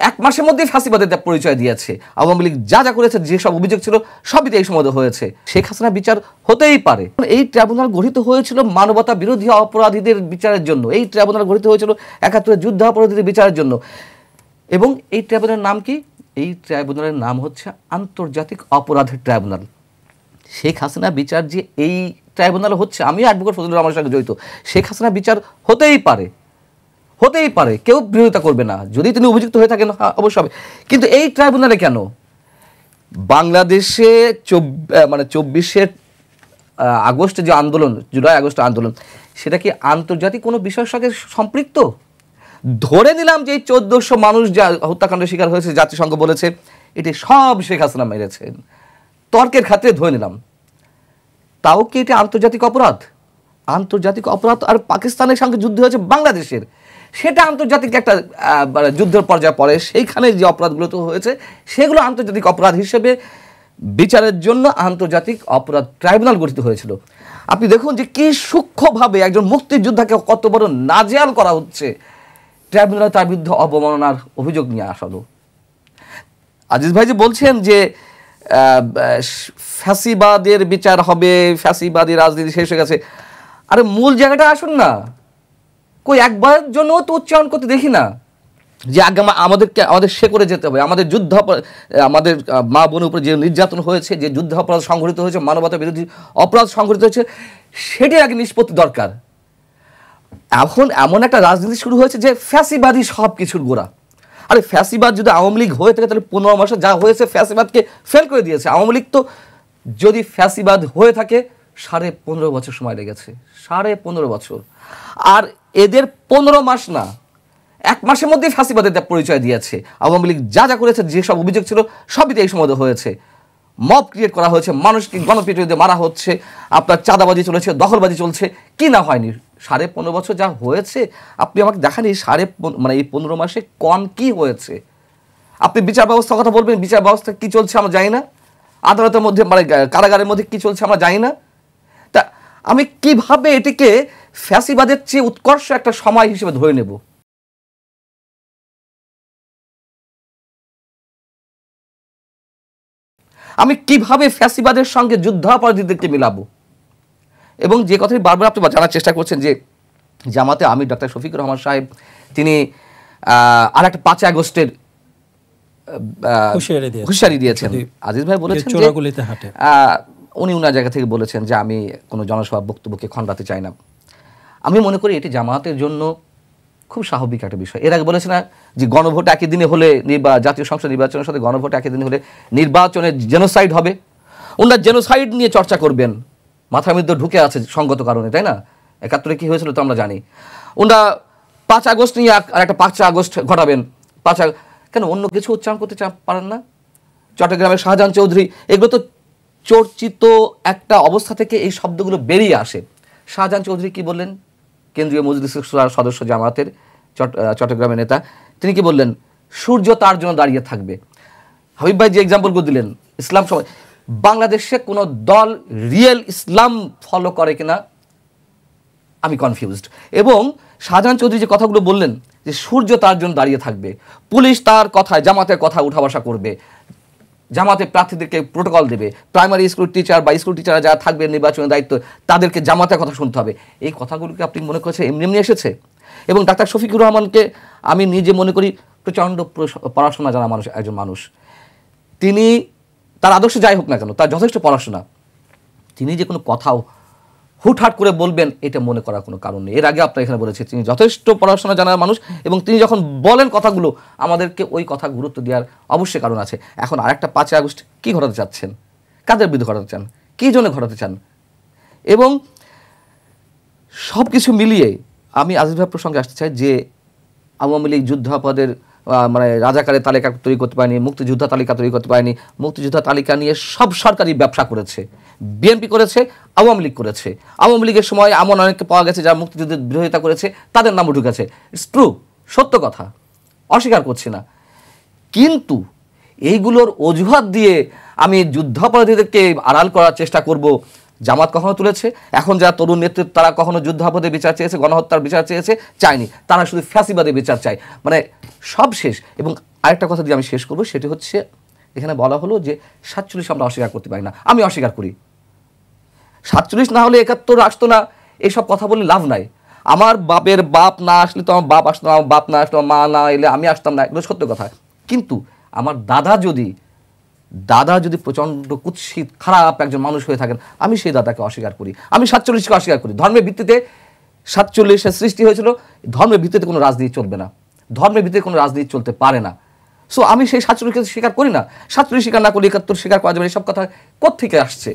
এক মাসের মধ্যেই ফাঁসিবাদের পরিচয় দিয়েছে। আওয়ামী লীগ যা যা করেছে, যেসব অভিযোগ ছিল সবই এই সময় হয়েছে। শেখ হাসিনা বিচার হতেই পারে। এই ট্রাইব্যুনাল গঠিত হয়েছিল মানবতা বিরোধী অপরাধীদের বিচারের জন্য। এই ট্রাইব্যুনাল গঠিত হয়েছিল ৭১ যুদ্ধ অপরাধীদের বিচারের জন্য। এবং এই ট্রাইব্যুনালের নাম কি? এই ট্রাইব্যুনালের নাম হচ্ছে আন্তর্জাতিক অপরাধের ট্রাইব্যুনাল। শেখ হাসিনা বিচার যে এই ট্রাইব্যুনাল হচ্ছে, আমিও অ্যাডভোকেট ফজলুর রহমানের সঙ্গে জড়িত, শেখ হাসিনা বিচার হতেই পারে, হতেই পারে, কেউ বিরোধিতা করবে না। যদি তিনি অভিযুক্ত হয়ে থাকেন অবশ্যই হবে। কিন্তু এই ট্রাইব্যুনালে কেন? বাংলাদেশে ২৪শে আগস্টে যে আন্দোলন, জুলাই আগস্ট আন্দোলন, সেটা কি আন্তর্জাতিক কোনো বিষয়ের সঙ্গে সম্পৃক্ত? ধরে নিলাম যে এই ১৪০০ মানুষ যা হত্যাকাণ্ডের শিকার হয়েছে, জাতিসংঘ বলেছে এটি সব শেখ হাসিনা মেরেছেন, তর্কের খাতিরে ধরে নিলাম, তাও কি এটি আন্তর্জাতিক অপরাধ? আন্তর্জাতিক অপরাধ। আর পাকিস্তানের সঙ্গে যুদ্ধ হয়েছে বাংলাদেশের, সেটা আন্তর্জাতিক একটা যুদ্ধের পর্যায়ে পড়ে। সেইখানে যে অপরাধগুলো তো হয়েছে সেগুলো আন্তর্জাতিক অপরাধ হিসেবে বিচারের জন্য আন্তর্জাতিক অপরাধ ট্রাইব্যুনাল গঠিত হয়েছিল। আপনি দেখুন যে কি সূক্ষ্মভাবে একজন মুক্তিযোদ্ধাকে কত বড় নাজেহাল করা হচ্ছে ট্রাইব্যুনালে তার বিরুদ্ধে অবমাননার অভিযোগ নিয়ে আসালো। আজিজ ভাই যে বলছেন যে ফ্যাসিবাদের বিচার হবে, ফ্যাসিবাদী রাজনীতি শেষ হয়ে গেছে, আরে মূল জায়গাটা আসুন না। কই একবারের জন্য তো উচ্চারণ করতে দেখি না যে আগে আমাদের সে করে যেতে হবে, আমাদের যুদ্ধ, আমাদের মা বোনের উপরে যে নির্যাতন হয়েছে, যে যুদ্ধ অপরাধ সংঘটিত হয়েছে, মানবতা বিরোধী অপরাধ সংঘটিত হয়েছে, সেটি আগে নিষ্পত্তি দরকার। এখন এমন একটা রাজনীতি শুরু হয়েছে যে ফ্যাসিবাদী সব কিছুর গোড়া। আরে ফ্যাসিবাদ যদি আওয়ামী লীগ হয়ে থাকে তাহলে ১৫ মাসে যা হয়েছে ফ্যাসিবাদকে ফেল করে দিয়েছে। আওয়ামী লীগ তো যদি ফ্যাসিবাদ হয়ে থাকে ১৫.৫ বছর সময় লেগেছে, ১৫.৫ বছর। আর এদের ১৫ মাস না, এক মাসের মধ্যেই ফাঁসিবাদের পরিচয় দিয়েছে। আওয়ামী লীগ যা যা করেছে, যেসব অভিযোগ ছিল সবই এই সময় হয়েছে। মব ক্রিয়েট করা হয়েছে, মানুষকে গণপিটুনি দিয়ে মারা হচ্ছে, আপনার চাঁদাবাজি চলেছে, দখলবাজি চলছে, কি না হয়নি। ১৫.৫ বছর যা হয়েছে, আপনি আমাকে দেখান এই এই ১৫ মাসে কি হয়েছে। আপনি বিচার ব্যবস্থার কথা বলবেন, বিচার ব্যবস্থা কি চলছে আমরা জানি না, আদালতের মধ্যে কারাগারের মধ্যে কি চলছে আমরা জানি না। তা আমি কিভাবে এটিকে ফ্যাসিবাদের চেয়ে উৎকর্ষ একটা সময় হিসেবে ধরে নেব? আমি কিভাবে ফ্যাসিবাদের সঙ্গে যুদ্ধাপরাধীদেরকে মিলাবো? এবং যে কথাটি বারবার আপনি জানার চেষ্টা করছেন যে জামাতে আমির ডক্টর শফিকুর রহমান সাহেব তিনি আর একটা ৫ আগস্টের হুঁশিয়ারি দিয়েছেন। আজিজ ভাই বলেছেন যে উনি ওনার জায়গা থেকে বলেছেন যে আমি কোনো জনসভা বক্তব্যকে খণ্ডাতে চাই না। আমি মনে করি এটি জামাতের জন্য খুব স্বাভাবিক একটা বিষয়। এর আগে বলেছে না যে গণভোট একই দিনে হলে, জাতীয় সংসদ নির্বাচনের সাথে গণভোট একই দিনে হলে নির্বাচনের জেনোসাইড হবে। ওনারা জেনোসাইড নিয়ে চর্চা করবেন, মাথার মধ্যে ঢুকে আছে সঙ্গত কারণে, তাই না? ৭১ কি হয়েছিল তো আমরা জানি। ওনারা ৫ আগস্ট নিয়ে আর একটা ৫ আগস্ট ঘটাবেন। কেন অন্য কিছু উচ্চারণ করতে পারেন না? চট্টগ্রামের শাহজাহান চৌধুরী, এগুলো তো চর্চিত একটা অবস্থা থেকে এই শব্দগুলো বেরিয়ে আসে। শাহজাহান চৌধুরী কি বললেন? কেন্দ্রীয় মজলিস শুরার সদস্য, জামাতের চট্টগ্রামের নেতা, তিনি কি বললেন? সূর্য তার জন্য দাঁড়িয়ে থাকবে। হাবিব ভাই যে এক্সাম্পলগুলো দিলেন, ইসলাম সময় বাংলাদেশে কোনো দল রিয়েল ইসলাম ফলো করে কিনা আমি কনফিউজড। এবং শাহজাহান চৌধুরী যে কথাগুলো বললেন যে সূর্য তার জন্য দাঁড়িয়ে থাকবে, পুলিশ তার কথায়, জামাতের কথা উঠা বসা করবে, জামাতের প্রার্থীদেরকে প্রোটোকল দেবে, প্রাইমারি স্কুল টিচার বা স্কুল টিচাররা যারা থাকবে নির্বাচনের দায়িত্ব, তাদেরকে জামাতের কথা শুনতে হবে। এই কথাগুলোকে আপনি মনে করছেন এমনি এমনি এসেছে? এবং ডাক্তার শফিকুর রহমানকে আমি নিজে মনে করি প্রচণ্ড পড়াশোনা জানা একজন মানুষ। তিনি, তার আদর্শ যাই হোক না কেন, তার যথেষ্ট পড়াশোনা, তিনি যে কোনো কথাও হুটহাট করে বলবেন এটা মনে করার কোনো কারণ নেই। এর আগে আপনার এখানে বলেছি তিনি যথেষ্ট পড়াশোনা জানার মানুষ, এবং তিনি যখন বলেন কথাগুলো আমাদেরকে ওই কথা গুরুত্ব দেওয়ার অবশ্যই কারণ আছে। এখন আরেকটা ৫ আগস্ট কি ঘটাতে চাচ্ছেন? কাদের বিরুদ্ধে ঘটাতে চান? কী জন্য ঘটাতে চান? এবং সব কিছু মিলিয়ে আমি আজিজ ভাই প্রসঙ্গে আসতে চাই যে আওয়ামী লীগ যুদ্ধাপরাধের রাজাকারের তালিকা তৈরি করতে পারেনি, মুক্তিযোদ্ধা তালিকা তৈরি করতে পারেনি। মুক্তিযোদ্ধা তালিকা নিয়ে সব সরকারি ব্যবসা করেছে, বিএনপি করেছে, আওয়ামী লীগ করেছে। আওয়ামী লীগের সময় এমন অনেককে পাওয়া গেছে যারা মুক্তিযুদ্ধের বিরোধিতা করেছে, তাদের নামও ঢুকেছে। ইটস ট্রু, সত্য কথা, অস্বীকার করছি না। কিন্তু এইগুলোর অজুহাত দিয়ে আমি যুদ্ধাপরাধীদেরকে আড়াল করার চেষ্টা করব, জামাত কখনো তুলেছে। এখন যারা তরুণ নেতৃত্ব তারা কখনো যুদ্ধাপরাধের বিচার চেয়েছে, গণহত্যার বিচার চেয়েছে, চায়নি। তারা শুধু ফ্যাসিবাদের বিচার চায়। সব শেষ। এবং আরেকটা কথা দিয়ে আমি শেষ করবো, সেটি হচ্ছে এখানে বলা হলো যে 47 আমরা অস্বীকার করতে পারি না। আমি অস্বীকার করি। 47 না হলে 71 আসতো না, এইসব কথা বলে লাভ নাই। আমার বাপের বাপ না আসলে তো আমার বাপ আসতো না, আমার বাপ না আসতো মা না এলে আমি আসতাম না, এগুলো সত্য কথা। কিন্তু আমার দাদা যদি প্রচণ্ড কুৎসিত খারাপ একজন মানুষ হয়ে থাকেন, আমি সেই দাদাকে অস্বীকার করি। আমি 47কে অস্বীকার করি। ধর্মের ভিত্তিতে 47-এর সৃষ্টি হয়েছিল, ধর্মের ভিত্তিতে কোনো রাজনীতি চলবে না, ধর্মের ভিত্তিতে কোনো রাজনীতি চলতে পারে না। সো আমি সেই 47কে স্বীকার করি না। 47 স্বীকার না করলে 71 স্বীকার করা যাবে। এইসব কথা কোত্থেকে আসছে,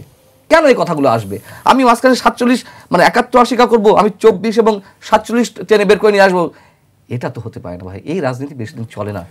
কেন এই কথাগুলো আসবে? আমি মাঝখানে 47 মানে 71 অস্বীকার করবো, আমি 24 এবং 47 টেনে বের করে নিয়ে আসবো, এটা তো হতে পারে না ভাই। এই রাজনীতি বেশি দিন চলে না।